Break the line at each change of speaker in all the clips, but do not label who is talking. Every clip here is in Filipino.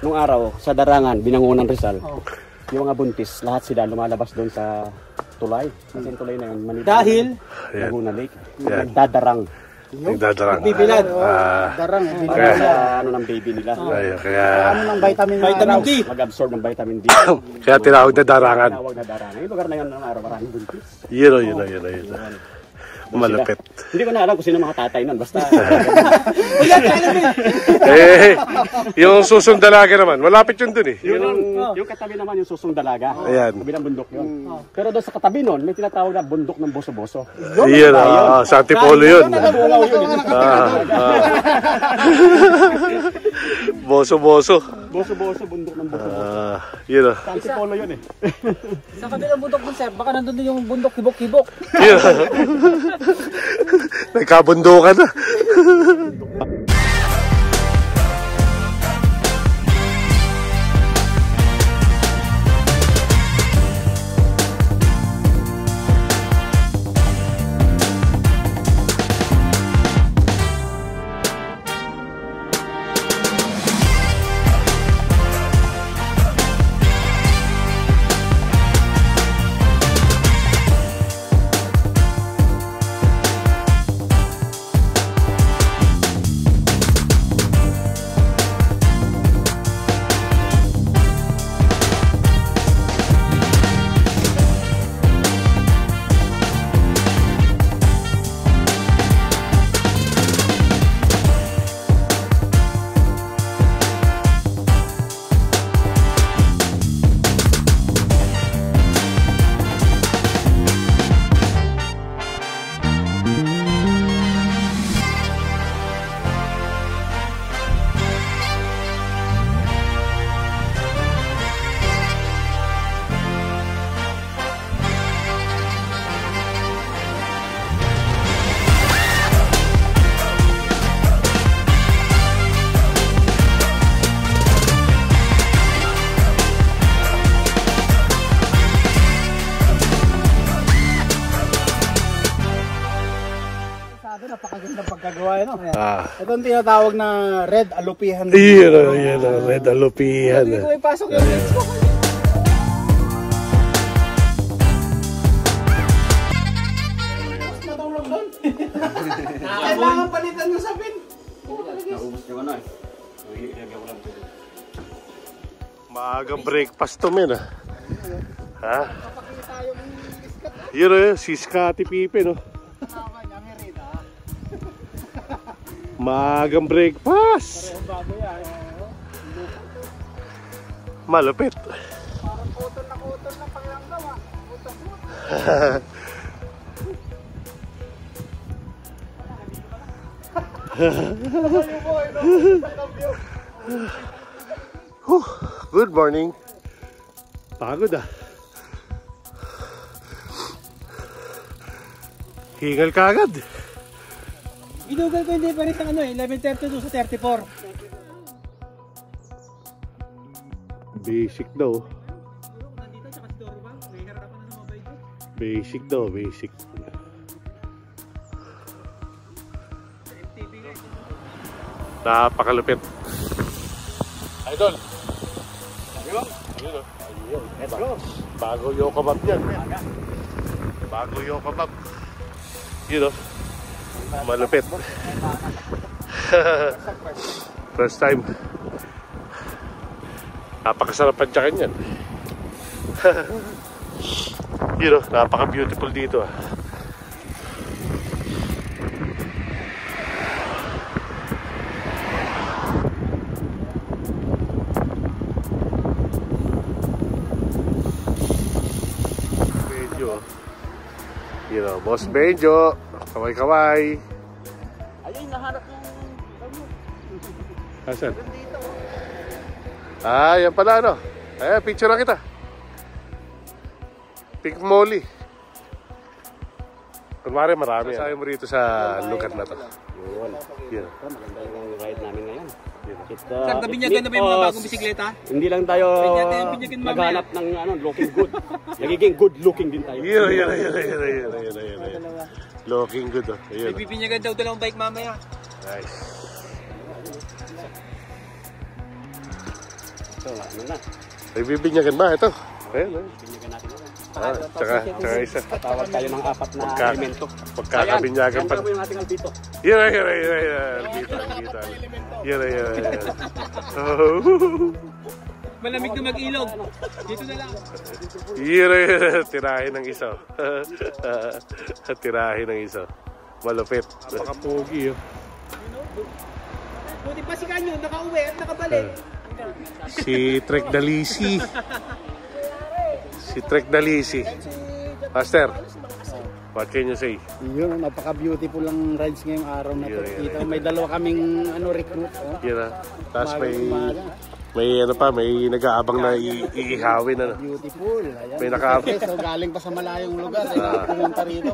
Nung araw, sa Darangan, Binangonan, Rizal, yung mga buntis, lahat sila lumalabas doon sa tulay. Kasi yung tulay na yun, Manila. Dahil, Laguna Lake, nagdadarang.
Nagdadarang.
Bibilad.
Darang.
Para sa ano ng baby nila.
Kaya
Ano ng vitamin D?
Mag-absorb ng vitamin D.
Kaya tinawag na darangan.
Tinawag na Darangan. Yung lugar na yun ng araw, maraming buntis.
Yun. Malapit.
Hindi ko na alam kung sino mga tatay nun. Basta...
Yung susong dalaga naman. Malapit yun dun eh.
Yung katabi naman yung susong dalaga.
Ayan.
Kabilang bundok yun. Pero doon sa katabi nun, may tinatawag na bundok ng boso-boso.
Yun, sa Antipolo yun. Boso-boso.
Boso-boso, bundok ng boso-boso.
Yun
Sa Antipolo yun eh.
Sa kabilang bundok dun, sir, baka nandun din yung bundok hibok-hibok.
Yun. Nagkabundukan na.
Napakagandang pagkagawa yun. Ito ang tinatawag na red alupihan.
Yun, red alupihan.
Hindi ko ipasok yung lens ko. Natulog doon. Kailangan palitan yung sapin.
Naubos nyo ano eh.
Maagang breakfast to men ha? Yun siska ati pipe no. Maagang breakfast. Malupit.
Parang kutol na pakiramdam ah.
Good morning. Pagod ah. Hingal ka agad.
Ginugal ko hindi pa rin sa 11:32 sa 34.
Basic daw.
Nandito sa Kasdoro ba? May harapan na sumabay doon.
Basic daw, basic. Napakalupit. Idol. Ayun. Bago yung kabab yan. Bago yung kabab. Yun o. Malupit. First time. Napakasarap pantsakan yan. Yun o. Napaka-beautiful dito ah. Boss Benjo, kaway-kaway.
Ayun, nahanap yung...
Asan? Yan pala ano. Picture lang kita. Pink Molly. Kunwari marami. Sasabi mo rito sa lugar na to. Yun.
Maganda yung ride namin ngayon.
Sir, nabinyagan na ba yung mga bagong bisikleta?
Hindi lang tayo naghanap ng looking good. Nagiging good looking din tayo.
Yun. Looking good oh.
Nagpipinyagan daw dalawang bike mamaya.
Nice.
Ito, ano na.
May bibinyagan ba? Ito. Ayan.
Binyagan natin ito.
Tsaka isa.
Tawag tayo ng apat na elemento.
Pagkakabinyagan pa.
Ayan po yung ating albito.
Yan. Albito. Yan.
Malamig na mag-ilog. Dito na lang.
Yan. Tirahin ng isa. Tirahin ng isa. Malupit. Napakapogi.
Buti pa si Kanyo, nakauwi at nakabalik.
Si Trek Dalisi. Master, what can you say?
Yun, napaka-beautiful lang rides ngayong araw na to. Kita may dalawa kaming recruit.
Yan. Tapos may nag-aabang na iihawin.
Beautiful. Ayan.
May naka-aabang.
Okay, so galing pa sa malayong lugar. Pumunta rito.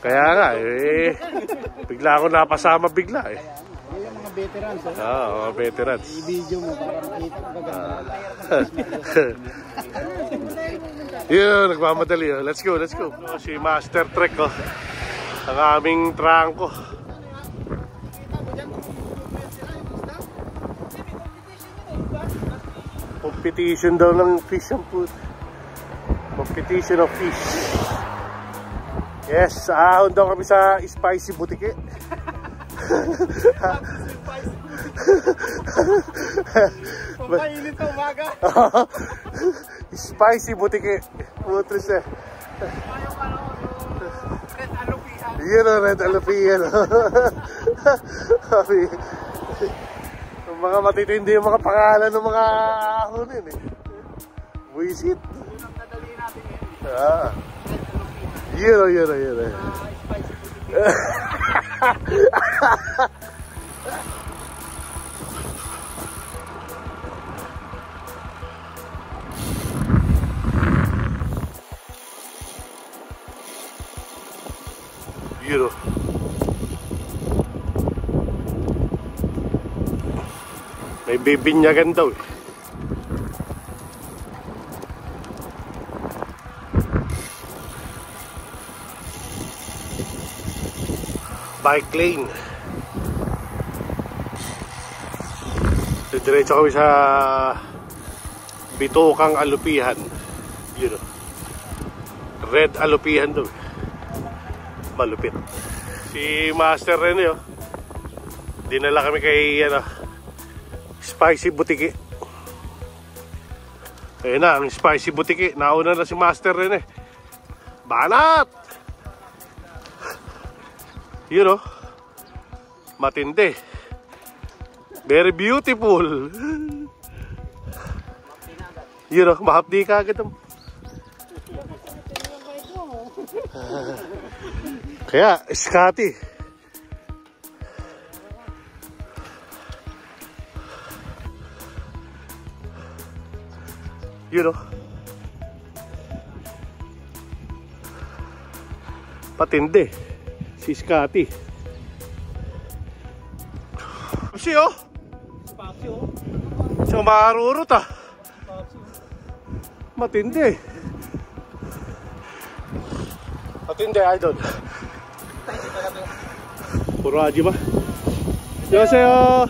Kaya nga, bigla ako napasama bigla eh.
Yung mga veterans.
Mga veterans.
I-video mo para makita ko gaganda.
Yun, nagmamadali. Let's go. Si Master Trek, ang aming trangko. Competition daw ng fish and food. Competition of fish. Yes, ahon daw kami sa Spicy Boutique.
Papainit na umaga.
Spicy Boutique. Putris eh.
Red Alupihan.
Yun o, Red Alupihan. Yung mga matitindi yung mga pangalan ng mga ahonin eh. Buisit. Yun o. Yun o. May bibinyagan daw eh. Bike lane. Diretso kami sa Bitokang Alupihan. Yun o. Red Alupihan daw eh. Malupit. Si Master Rene dinala kami kay Spicy Boutique. Ayun na ang Spicy Boutique. Nauna na si Master Rene. Banat! Yun o. Matindi. Very beautiful. Yun o. Mahapdi ka agad. Kaya, Scotty. Yun o. Patindi. Si Scotty. Kasi o. So marurot Matindi. Matindi, idol. Puro aji ba? Yoseo.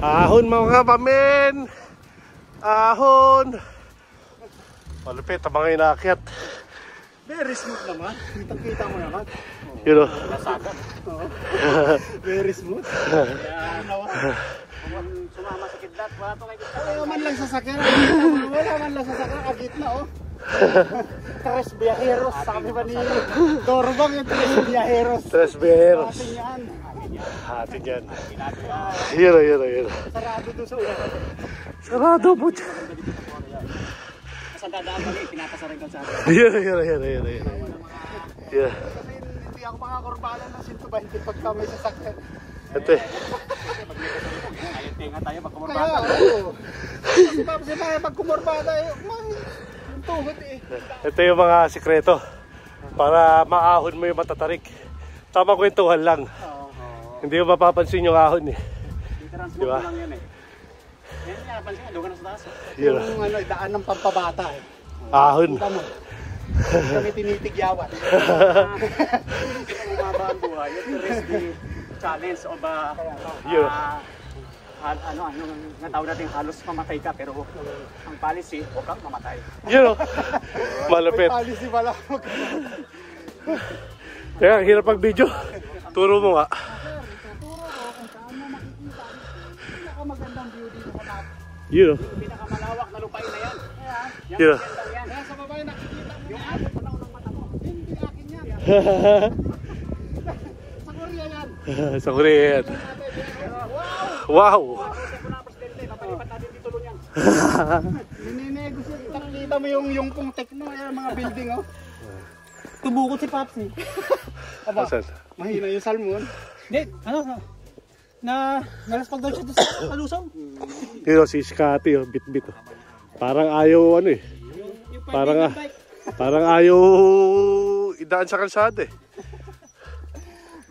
Ahon mga pamen. Ahon. Malupit ang mga inakyat.
Very smooth naman. Kita mo naman.
Yun o.
Nasagat. Very smooth. Sumama sa kidlat. Wala to kay kidlat. Wala man lang sa sakyan. Wala man lang sa sakyan. Agitna o. Tres Viajeros. Sabi ba ni Dorbang yung Tres Viajeros.
Tres Viajeros.
Atin yan.
Atin yan. Yun o.
Sarado doon sa ulan.
Sarado po.
Sa dadaan kami, pinapasarin ka sa atin.
Yun.
Kasi hindi ako makakorbalan ng 120 pagka may sasakyan.
Ito eh.
Ayun, tinga tayo pag
Kaya,
kumurbata.
oo. Kasi papasin tayo pag kumurbata yung tuhod eh.
Ito yung mga sikreto para maahon mo yung matatarik. Tama kwentuhan lang. Hindi mo mapapansin yung ahon eh.
Transport
Diba?
lang yan eh. Yan nga, pansin nga, doon ka na sa taas.
Yun.
Yung daan ng pampabata eh.
Ahon.
Kita mo. Kami tinitigyawan.
Umaba ang buhay. Yung rescue challenge o ba ano nga tawag natin halos mamatay ka pero ang policy huwag kang mamatay.
Malupit.
Policy pala.
Kaya ang hirap pag-video. Turo mo nga.
Magandang view dito sa map.
Pinakamalawak na lupain na yan.
Yan.
Kaya sa baba yung nakikita mo yung abot pa ng mata mo. Hindi akin yan. Sa Korea yan.
Sa Korea yan. Wow!
Papalipat natin dito lang yan.
Ninenegosyate. Nakikita mo yung pong techno, yung mga building oh. Tumukot si Papsi. Aba, mahina yung salmon.
Hindi, ano, nalaspag daw siya sa kalusong.
Yun si Scotty, bit-bit. Parang ayaw ano eh. Parang ayaw idaan sa kalsada eh.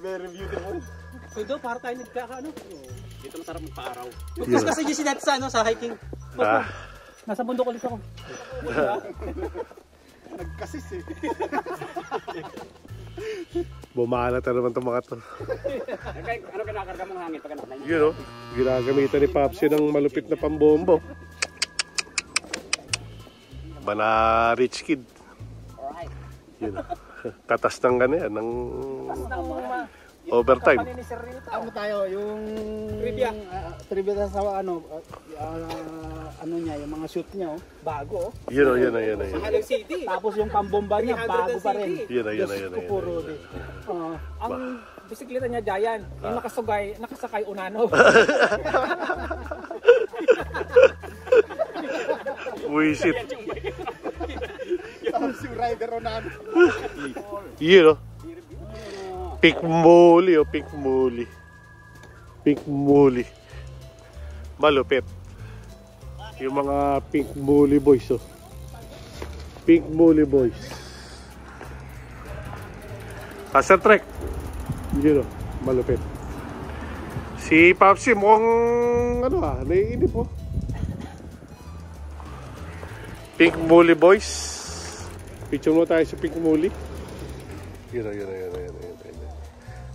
Very beautiful.
Ito, para tayo nagkakaano.
Dito masarap magpa-araw.
Magkas kasi yung sinat sa, sa hiking. Nasa bundok ulit ako.
Nagkasis eh.
Bumalat na naman itong mga to.
Ano kinakarga mong hangin pag ano?
Yun o, ginagamitan ni Papsi ng malupit na pambombo. Bana rich kid. Yun o. Katas ng gano'n ng overtime.
Ano tayo, yung trivia sa ano niya, yung mga shoot niya, oh, bago. Oh.
Yun.
Halang City.
Tapos yung pambomba niya, bago pa rin.
Yun.
Puro din.
Ang bisikleta niya, Giant, yung nakasakay Unano.
Wisit.
Tapos yung rider Ronaldo.
Yun o. Pink Muli o Pink Muli. Pink Muli. Malupit. Yung mga Pink Muli boys o. Pink Muli boys. Asa trek. Yun o. Malupit. Si Papsi mukhang ano naiinip o. Pink Muli boys. Picture mo tayo sa Pink Muli. Yun.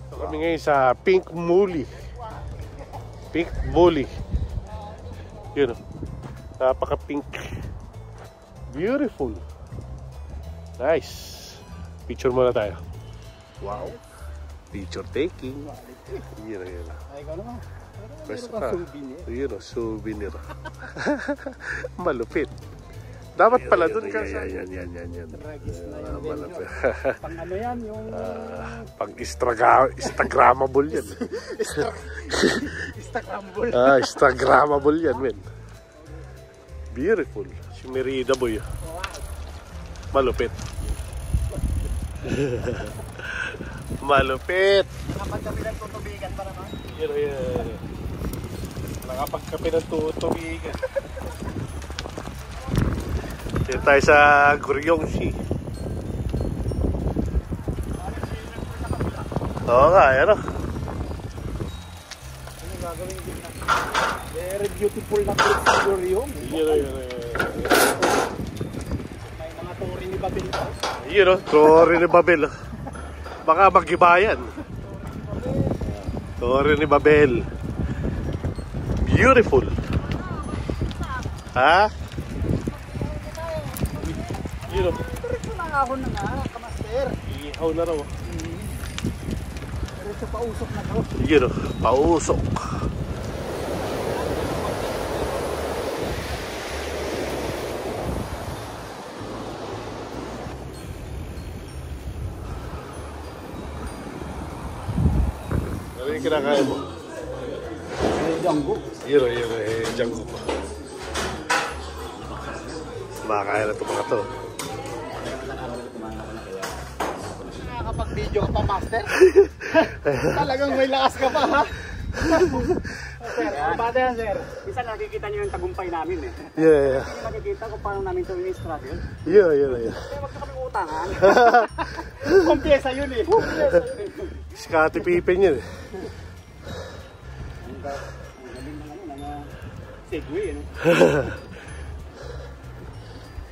So, kami ngayon sa Pink Muli. Pink Muli. Yun o. Napaka-pink. Beautiful. Nice. Picture muna tayo. Wow. Picture taking. Yun.
Ay, ikaw naman.
First yun o, souvenir. Malupit. Dapat pala dun ka sa... Yan. Malapit.
Pang ano yan, yung...
Pang Instagrammable yan.
Instagrammable.
Instagrammable yan, men. Beautiful. Si Merida boy. Malupit. Malupit.
Nakapagkapi ng tutubigan pa naman.
Yan. Nakapagkapi ng tutubigan. Dito tayo sa Guryongsi. Oo nga, yan o.
Ano gagawin din na? Very beautiful na place sa Guryongsi.
Yun.
May mga turi ni Babel pa.
Yun o, turi ni Babel. Baka mag-ibayan. Turi ni Babel. Beautiful. Ha? Yun o.
Diretso na ahon na nga, kamaster.
Ihaw na raw.
Diretso pausok na daw.
Yun o, pausok. Ano yung kinakain mo?
Django.
Yun o, Django pa. Makakain na ito mga to.
Nakakapag-video ka pa, master? Talagang may lakas ka pa, ha?
Sir, bata yan, sir. Minsan nakikita niyo yung tagumpay namin eh.
Yeah.
Hindi nakikita kung paano namin ito in-struggle.
Yun.
Kaya wag na kami utangan.
Kumpiyesa yun eh.
Scotty Pippen yun eh.
Ang galing ng ano, mga segway, ano?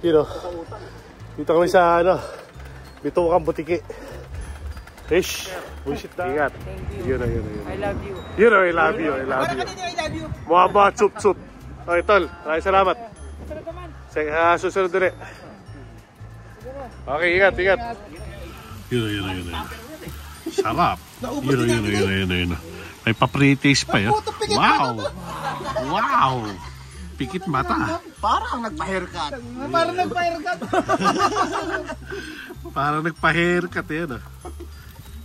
Yun o. Dito kami sa ano, Bitukang Butiki. Fish. Bullshit na. Ingat. Yun na.
I love you.
Yun na, I love you.
I love you.
Muhabba, chup. Okay, tol. Maraming salamat.
Sarap naman.
Susunod din eh. Okay, ingat. Yun. Sarap. Yun. May pa-pre-taste pa yun. Wow. Pikit mata.
Parang nagpa-haircut.
Parang nagpa-haircut yan.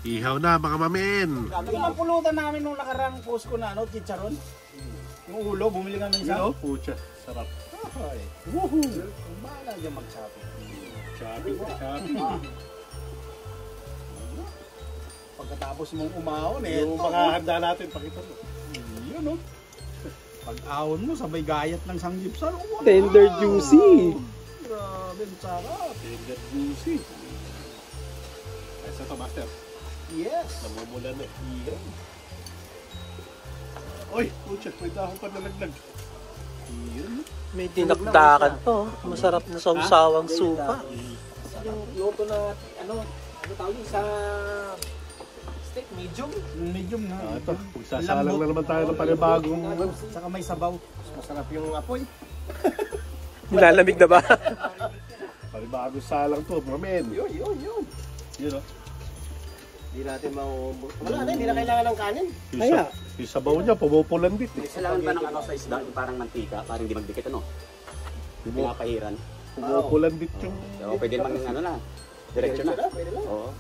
Ihaw na mga mamen.
Ito ang pulutan namin nung nakarang post ko na chicharon. Yung ulo, bumili kami isa.
Pucha, sarap.
Ay. Woohoo! Bahala dyan mag-shopping. Shopping. Pagkatapos mong umahon
Yung mga handa natin, pakita mo.
Yun Pag-ahon mo, sabay gayat ng sanggipsal. Wow!
Tender juicy.
Grabe, sarap.
Tender juicy. Ay, sa to, master.
Yes.
Namumulan eh. Oy, pucha, may dahon pa nalaglag.
May dinakdakan to. Masarap na sausawang supa.
Yung luto na, ano tawag yun sa steak, medium.
Medium na.
Ito, magsasalang na naman tayo ng panibagong.
Saka may sabaw. Masarap yung apoy.
Nilalamig na ba?
Panibagong salang to, mamen.
Yun.
Yun o.
Hindi natin mauubos. Wala na, hindi na kailangan ng kanin.
Kaya? Yung sabaw niya, pumupulandit eh.
Kailangan pa ng ano sa isda, yung parang mantika, parang hindi magdikit ano. Pinapahiran.
Pumupulandit yung...
So, pwede naman ano na. Diretso na. Oo.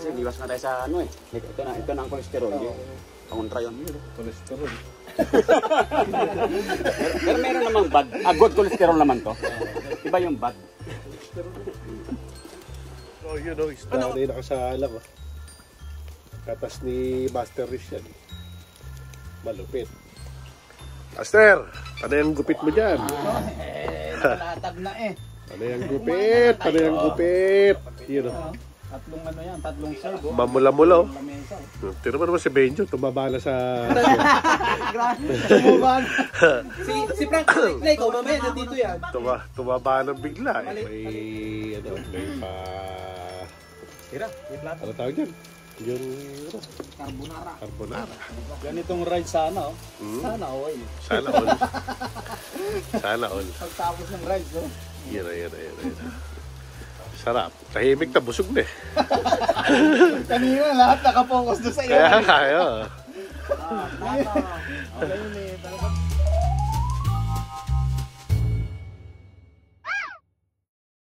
Kasi liwas na tayo sa ano eh. Ito na ang cholesterol. Pangontra yun.
Cholesterol.
Pero meron namang bad. Good cholesterol naman to. Iba yung bad.
Oh, yun o, isda na yung nakasalang o. Katas ni Master Rish yan. Malupit. Master, ano yung gupit mo dyan?
Latag na eh.
Ano yung gupit? Yun o.
Tatlong serve.
Mamula-mula o. Tira mo naman si Benjo, tumaba na sa...
Si Frank, ikaw mamaya nandito yan.
Tumaba na bigla eh. May pa... Ano tawag dyan? Yung... Carbonara.
Ganitong ride sana Sana oil.
Sana all.
Pagtapos ng ride
Yan. Sarap. Tahimik na busog na eh.
Kanina lahat nakapokus doon sa iyo.
Kaya kayo.
Ayun eh. Talagang